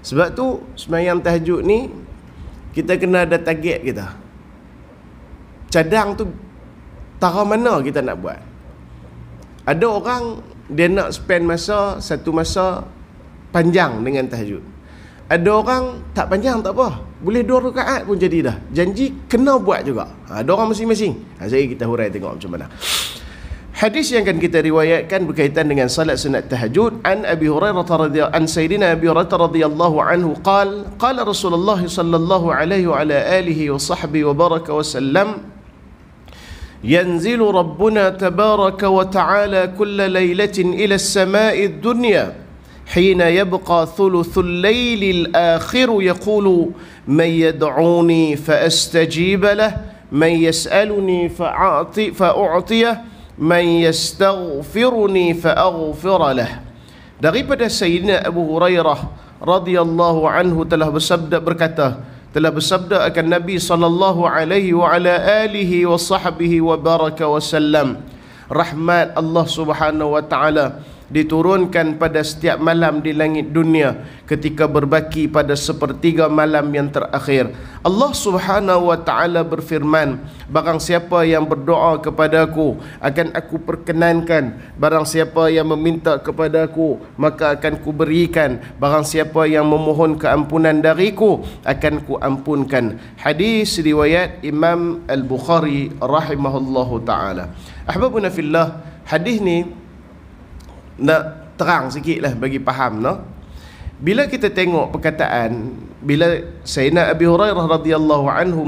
Sebab tu sembahyang tahajud ni kita kena ada target kita. Cadang tu tara mana kita nak buat. Ada orang dia nak spend satu masa panjang dengan tahajud. Ada orang tak panjang tak apa, boleh 2 rakaat pun jadi dah. Janji kena buat juga. Ada orang masing-masing. Saya kita hurai tengok macam mana. Hadis yang akan kita riwayatkan berkaitan dengan salat sunat tahajud. An Abi Hurairah radhiyallahu an Sayyidina Abi Hurairah radhiyallahu anhu qala Rasulullah sallallahu alaihi wa ala alihi wa sahbihi wa baraka wa sallam yanzilu Rabbuna tabaraka wa ta'ala kulla laylatin ila as-sama'i ad-dunya hina yabqa thuluthul laylil akhir yaqulu man yad'uni fa astajib lahu man yas'aluni fa'u'tiyah man yastaghfiruni fa'aghfir lah. Daripada Sayyidina Abu Hurairah radhiyallahu anhu telah bersabda akan Nabi sallallahu alaihi wa ala alihi wa sahbihi wa baraka wa sallam, rahmat Allah Subhanahu wa taala diturunkan pada setiap malam di langit dunia ketika berbaki pada sepertiga malam yang terakhir. Allah Subhanahu wa taala berfirman, barang siapa yang berdoa kepadaku akan aku perkenankan, barang siapa yang meminta kepadaku maka akan ku berikan, barang siapa yang memohon keampunan dariku akan ku ampunkan. Hadis riwayat Imam Al-Bukhari rahimahullahu taala. Ahbabuna fillah, hadis ni nak terang sikit lah bagi faham, no? Bila kita tengok perkataan, bila Sayyidina Abi Hurairah radhiyallahu anhu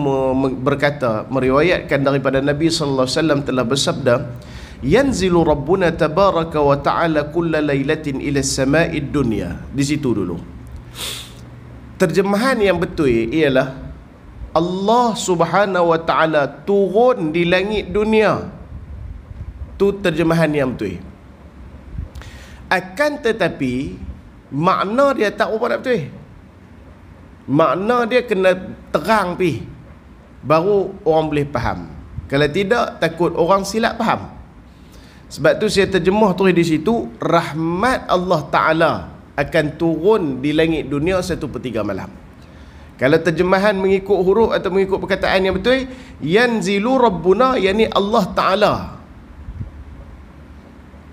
berkata, meriwayatkan daripada Nabi sallallahu alaihi wasallam telah bersabda, yanzilu Rabbuna tabaraka wa ta'ala kulla lailatin ila as-sama'id dunya. Di situ dulu. Terjemahan yang betul ialah Allah Subhanahu wa taala turun di langit dunia. Tu terjemahan yang betul. Akan tetapi makna dia tak apa nak betul. Makna dia kena terang pi, baru orang boleh faham. Kalau tidak, takut orang silap faham. Sebab tu saya terjemah tulis di situ, rahmat Allah Ta'ala akan turun di langit dunia 1/3 malam. Kalau terjemahan mengikut huruf atau mengikut perkataan yang betul, yanzilu Rabbuna, yakni Allah Ta'ala,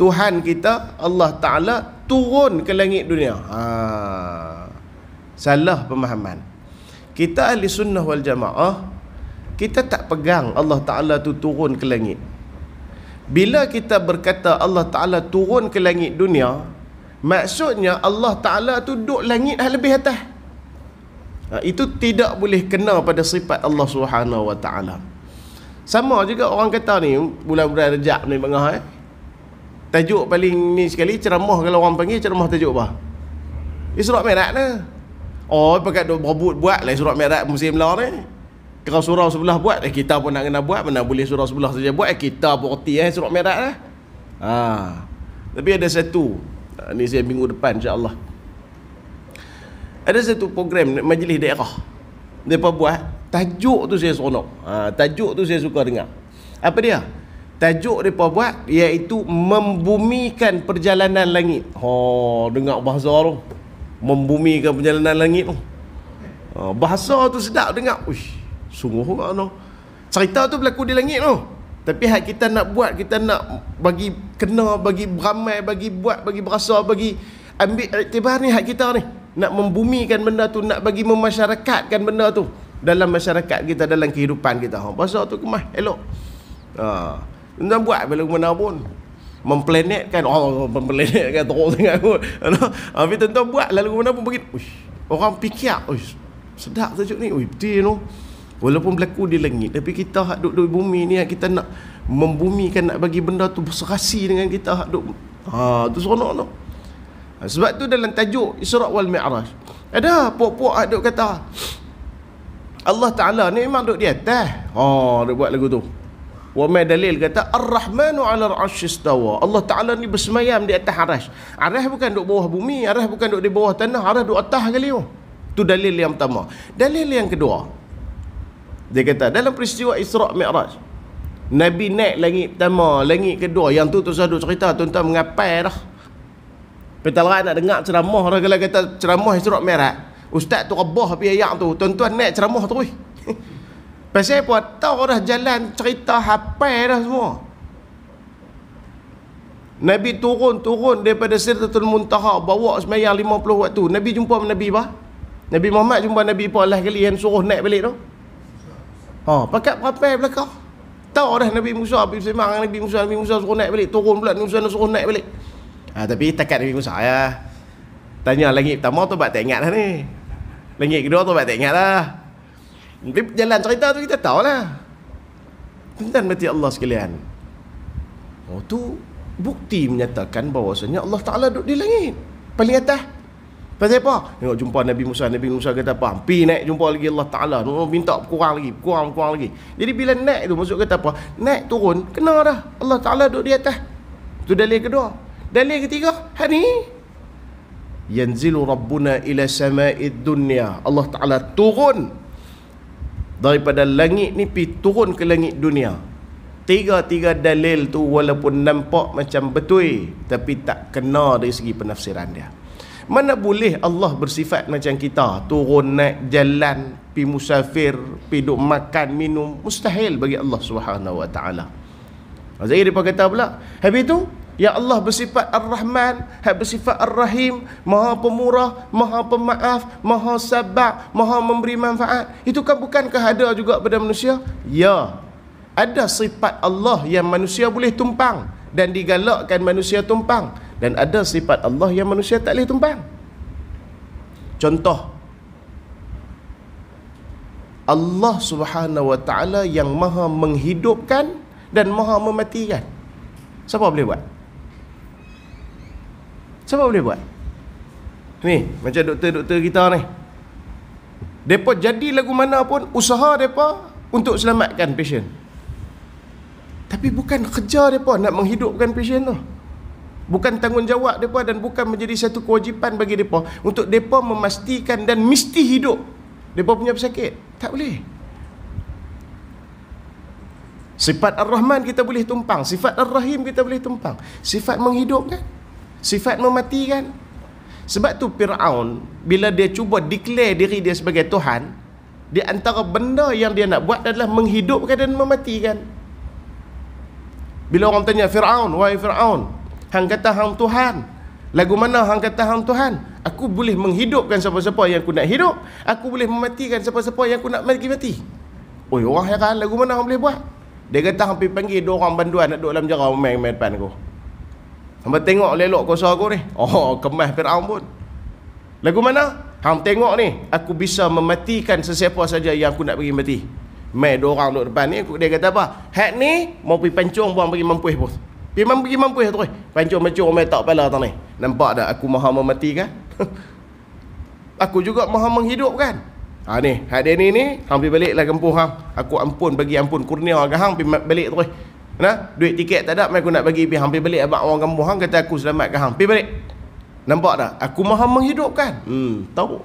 Tuhan kita Allah Ta'ala turun ke langit dunia. Salah pemahaman. Kita ahli sunnah wal jamaah, kita tak pegang Allah Ta'ala tu turun ke langit. Bila kita berkata Allah Ta'ala turun ke langit dunia, maksudnya Allah Ta'ala tu duduk langit yang lebih atas. Itu tidak boleh kena pada sifat Allah Subhanahu wa Ta'ala. Sama juga orang kata ni, bulan-bulan Rejab ni bangah, tajuk paling ni sekali ceramah, kalau orang panggil ceramah tajuk apa? Surat Mi'raj ni. Oh, pakat duk berebut buat lah surat Mi'raj musim lah ni. Kalau surau sebelah buat, kita pun nak kena buat. Mana boleh surau sebelah saja buat, kita pun reti surat Mi'raj lah. Tapi ada satu, ni saya minggu depan insya-Allah, ada satu program majlis daerah mereka buat, tajuk tu saya seronok. Tajuk tu saya suka dengar. Apa dia? Tajuk mereka buat iaitu membumikan perjalanan langit. Dengar bahasa tu, membumikan perjalanan langit tu. Bahasa tu sedap dengar. Uish, sungguh kan tu. Cerita tu berlaku di langit tu. Tapi hak kita nak buat, kita nak bagi kena, bagi beramai, bagi buat, bagi berasa, bagi ambil iktibar ni hak kita ni. Nak membumikan benda tu, nak bagi memasyarakatkan benda tu dalam masyarakat kita, dalam kehidupan kita. Bahasa tu kemas, elok. Nak buat bila mana pun, memplanetkan, memplanetkan teruk sangat pun. Tapi tuan-tuan buat lalu mana pun begini. Orang fikir, sedap tajuk ni. Betul tu. Walaupun berlaku di langit, tapi kita hak duduk di bumi ni, kita nak membumikan, nak bagi benda tu berserasi dengan kita hak duduk. Tu seronok tu. Sebab tu dalam tajuk Isra' wal Mi'raj ada puak-puak hak duduk kata Allah Ta'ala ni memang duduk di atas. Dia buat lagu tu. Wa ma dalil kata Ar-Rahmanu 'ala al-'arsy istawa. Allah Ta'ala ni bersemayam di atas arasy. Arasy bukan duduk bawah bumi, arasy bukan duduk di bawah tanah, arasy duduk atas kali tu. Tu dalil yang pertama. Dalil yang kedua, dia kata dalam peristiwa Isra' Mi'raj, Nabi naik langit pertama, langit kedua. Yang tu saya duk cerita, tuan-tuan mengapai dah. Petalaran nak dengar ceramah dah, kalau kata ceramah Isra' Mi'raj, Ustaz tu rebah api ayat tu, tuan-tuan naik ceramah terus. Pasal apa? Tahu dah jalan cerita hafal dah semua. Nabi turun daripada Sidratul Muntaha, bawa sembahyang 50 waktu. Nabi jumpa Nabi apa? Nabi Muhammad jumpa Nabi apa lah kali yang suruh naik balik tu? Pakat hafal belakang. Tahu dah Nabi Musa pergi sembang Nabi Musa suruh naik balik, turun pula Nabi Musa suruh naik balik. Tapi takat Nabi Musa ya. Tanya langit pertama tu tak ingat dah ni. Langit kedua tu tak ingat dah. Jalan cerita tu kita tahu lah. Tuan mati Allah sekalian. Tu bukti menyatakan bahawasanya Allah Ta'ala duduk di langit paling atas. Pasal apa? Tengok jumpa Nabi Musa kata apa? Pergi naik jumpa lagi Allah Ta'ala. Minta kurang lagi. Jadi bila naik tu maksud kata apa? Naik turun, kena dah Allah Ta'ala duduk di atas. Itu dalil kedua. Dalil ketiga, hari ni yanzilu rabbuna ila sama'id dunya. Allah Ta'ala turun daripada langit ni turun ke langit dunia. Tiga dalil tu walaupun nampak macam betul, tapi tak kena dari segi penafsiran dia. Mana boleh Allah bersifat macam kita, turun naik jalan, pi musafir, pi duk makan minum, mustahil bagi Allah Subhanahu wa taala. Jadi dia kata pula, habis tu ya Allah bersifat Ar-Rahman, bersifat Ar-Rahim, Maha Pemurah, Maha Pemaaf, Maha Sabar, Maha memberi manfaat. Itu kan bukankah ada juga pada manusia? Ya. Ada sifat Allah yang manusia boleh tumpang dan digalakkan manusia tumpang, dan ada sifat Allah yang manusia tak boleh tumpang. Contoh, Allah Subhanahu wa taala yang Maha menghidupkan dan Maha mematikan. Siapa boleh buat? Siapa boleh buat? Ni, macam doktor-doktor kita ni. Depa jadi lagu mana pun, usaha depa untuk selamatkan pasien. Tapi bukan kerja depa nak menghidupkan pasien tu. Bukan tanggungjawab depa dan bukan menjadi satu kewajipan bagi depa untuk depa memastikan dan mesti hidup depa punya pesakit. Tak boleh. Sifat Ar-Rahman kita boleh tumpang, sifat Ar-Rahim kita boleh tumpang, sifat menghidupkan, sifat mematikan. Sebab tu Fir'aun bila dia cuba declare diri dia sebagai Tuhan, di antara benda yang dia nak buat adalah menghidupkan dan mematikan. Bila orang tanya Fir'aun, wahai Fir'aun, hang kata hang Tuhan, lagu mana hang kata hang Tuhan? Aku boleh menghidupkan siapa-siapa yang aku nak hidup, aku boleh mematikan siapa-siapa yang aku nak mati. Oi, orang heran, lagu mana hang boleh buat? Dia kata hampir panggil dua orang banduan nak duduk dalam jarau main depan aku. Hang tengok lelok kuasa aku ni. Kemas Fir'aun pun. Lagu mana? Hang tengok ni, aku bisa mematikan sesiapa saja yang aku nak bagi mati. Mai dua orang duduk depan ni, dia kata apa? Hak ni mau pergi pancung buang pergi mampuih pun. Pergi mampuih terus. Pancung-pancung mai tak kepala tang ni. Nampak tak aku Maha mematikan? Aku juga Maha menghidupkan. Ni, hak dia ni hang pergi baliklah kampung hang. Aku ampun bagi ampun kurnia ke hang pergi balik terus. Nah, duit tiket tak ada, mai aku nak bagi pergi hang pergi balik abang orang kampung hang kata aku selamatkan hang. Pergi balik. Nampak tak? Aku Maha menghidupkan. Tahu.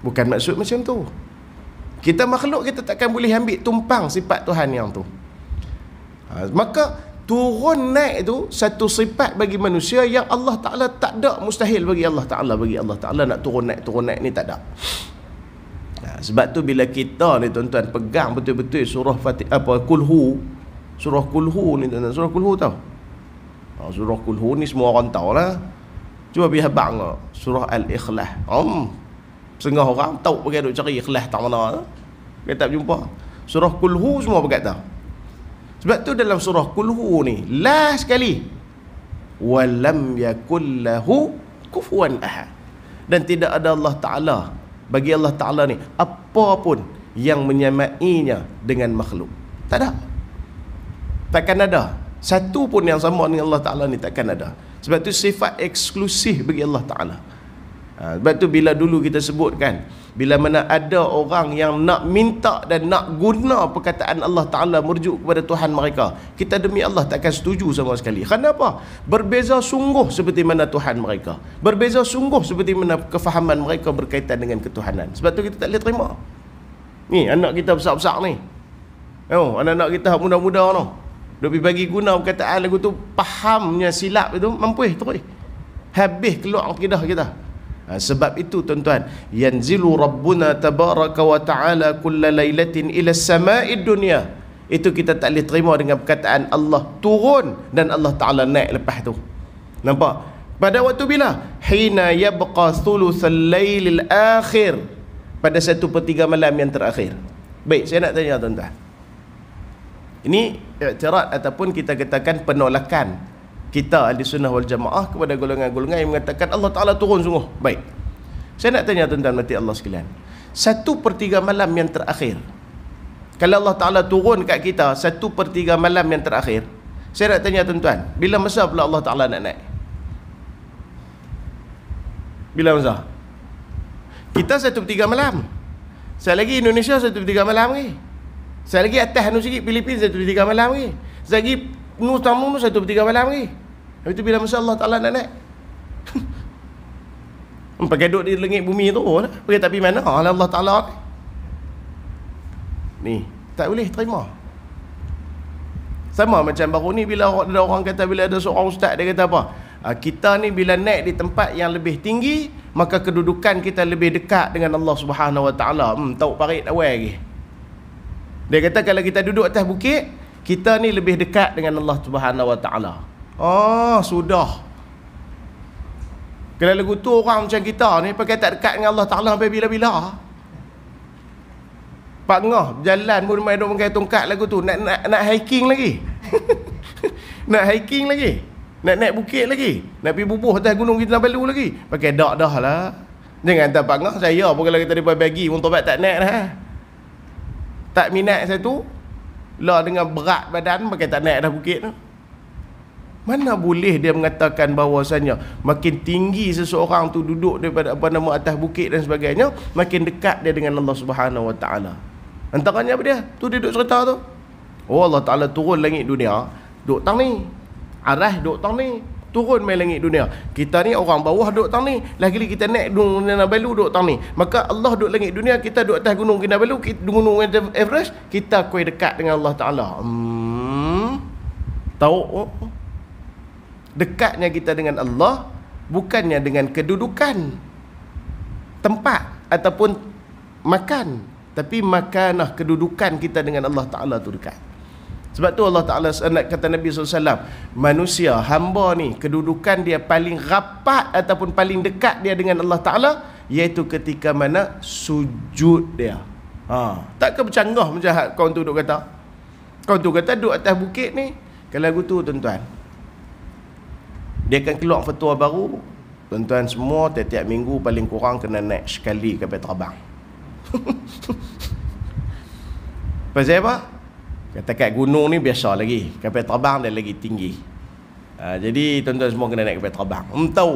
Bukan maksud macam tu. Kita makhluk, kita takkan boleh ambil tumpang sifat Tuhan yang tu. Maka turun naik itu satu sifat bagi manusia yang Allah Ta'ala tak ada, mustahil bagi Allah Ta'ala. Bagi Allah Ta'ala nak turun naik ni tak ada. Sebab tu bila kita ni tuan-tuan pegang betul-betul surah Kulhu, surah Kulhu ni tuan-tuan, surah Kulhu tahu? Surah Kulhu ni semua orang tahu lah. Cuba pergi habang surah Al-Ikhlas. Setengah orang tahu pergi duk cari ikhlas tak mana. Dia tak jumpa. Surah Kulhu semua pegat tahu. Sebab tu dalam surah Kulhu ni last sekali walam yakul lahu kufuwan ahad, dan tidak ada Allah Ta'ala, bagi Allah Ta'ala ni apa pun yang menyamainya dengan makhluk. Tak ada. Takkan ada. Satu pun yang sama dengan Allah Ta'ala ni takkan ada. Sebab tu sifat eksklusif bagi Allah Ta'ala. Sebab tu bila dulu kita sebutkan, bila mana ada orang yang nak minta dan nak guna perkataan Allah Ta'ala merujuk kepada Tuhan mereka, kita demi Allah takkan setuju sama sekali. Kenapa? Berbeza sungguh seperti mana Tuhan mereka, berbeza sungguh seperti mana kefahaman mereka berkaitan dengan ketuhanan. Sebab tu kita tak boleh terima. Ni anak kita besar-besar ni, anak-anak kita muda-muda tu, dia pergi bagi guna perkataan lagu tu, fahamnya silap itu mampu terus habis keluar akidah kita. Sebab itu tuan-tuan, yanzilu rabbuna tabaraka wa ta'ala kulla lailatin ila sama'id dunya. Itu kita tak boleh terima dengan perkataan Allah turun dan Allah Ta'ala naik lepas tu. Nampak? Pada waktu bila? Hina yabqa thuluthal lailil akhir, pada 1/3 malam yang terakhir. Baik, saya nak tanya tuan-tuan, ini i'tirad ataupun kita katakan penolakan kita ahli sunnah wal jamaah kepada golongan-golongan yang mengatakan Allah Ta'ala turun sungguh. Baik, saya nak tanya tuan-tuan mati Allah sekalian, 1/3 malam yang terakhir, kalau Allah Ta'ala turun kat kita 1/3 malam yang terakhir, saya nak tanya tuan-tuan, bila masa pula Allah Ta'ala nak naik? Bila masa? Kita 1/3 malam, saya lagi Indonesia 1/3 malam lagi, saya lagi atas nu sikit Filipin 1/3 malam lagi, saya lagi Nuh tamu tu 1/3 malam lagi. Habis tu bila masa Allah Ta'ala nak naik? Pakai duduk di langit bumi tu lah. Pakai tapi mana Allah Ta'ala ni? Tak boleh terima. Sama macam baru ni bila ada orang kata, bila ada seorang ustaz dia kata apa? Kita ni bila naik di tempat yang lebih tinggi, maka kedudukan kita lebih dekat dengan Allah Subhanahu Wa Ta'ala. Tahu parit awal lagi. Dia kata kalau kita duduk atas bukit, kita ni lebih dekat dengan Allah Subhanahu Wa Ta'ala. Sudah. Kalau lagu tu orang macam kita ni pakai tak dekat dengan Allah Ta'ala sampai bila-bila. Pak Ngah jalan pun main duk pakai tongkat lagu tu, nak hiking lagi. Nak hiking lagi. Nak naik bukit lagi. Nak pergi bubuh atas gunung Kinabalu lagi. Pakai dak dah lah. Jangan tak Pak Ngah, saya pun kalau kita depa bagi pun tobat tak naik dah. Tak minat satu. Lah dengan berat badan pakai tak naik dah bukit tu. Mana boleh dia mengatakan bahawasanya makin tinggi seseorang tu duduk daripada atas bukit dan sebagainya, makin dekat dia dengan Allah Subhanahu Wa Ta'ala. Antaranya apa dia? Tu dia duduk cerita tu. Allah Ta'ala turun langit dunia, duduk tang ni. Arah duduk tang ni, turun main langit dunia. Kita ni orang bawah duduk tang ni, lagi kita naik gunung Kinabalu duduk tang ni. Maka Allah duduk langit dunia, kita duduk atas gunung Kinabalu, gunung Everest, kita kuih dekat dengan Allah Ta'ala. Tahu? Dekatnya kita dengan Allah bukannya dengan kedudukan tempat ataupun makan, tapi makanah kedudukan kita dengan Allah Ta'ala tu dekat. Sebab tu Allah Ta'ala kata Nabi SAW, manusia, hamba ni, kedudukan dia paling rapat ataupun paling dekat dia dengan Allah Ta'ala, iaitu ketika mana sujud dia. Tak ke bercanggah macam kawan tu duk kata. Kawan tu kata duduk atas bukit ni, kalau lagu tu tuan-tuan, dia akan keluar fatwa baru. Tuan-tuan semua tiap-tiap minggu paling kurang kena naik sekali kapal terbang. Pasal apa? Kata kat gunung ni biasa lagi, kapal terbang dia lagi tinggi. Jadi tuan-tuan semua kena naik kapal terbang. Tahu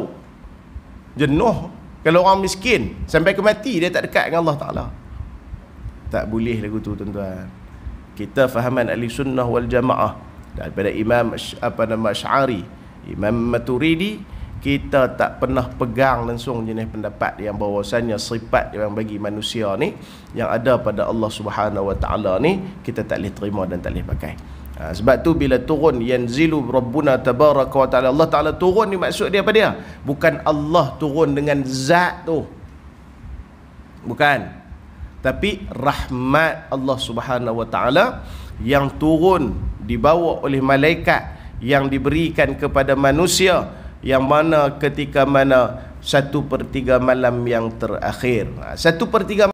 jenuh. Kalau orang miskin sampai ke mati dia tak dekat dengan Allah Ta'ala. Tak boleh lagu tu tuan-tuan. Kita fahaman ahli sunnah wal jamaah daripada Imam Asy'ari, Imam Maturidi, kita tak pernah pegang langsung jenis pendapat yang bahawasanya sifat yang bagi manusia ni yang ada pada Allah Subhanahu Wa Ta'ala ni kita tak boleh terima dan tak boleh pakai. Sebab tu bila turun yanzilu rabbuna tabaraka wa ta'ala, Allah Ta'ala turun ni maksud dia apa dia? Bukan Allah turun dengan zat tu, bukan, tapi rahmat Allah Subhanahu Wa Ta'ala yang turun dibawa oleh malaikat yang diberikan kepada manusia, yang mana ketika mana 1/3 malam yang terakhir. 1/3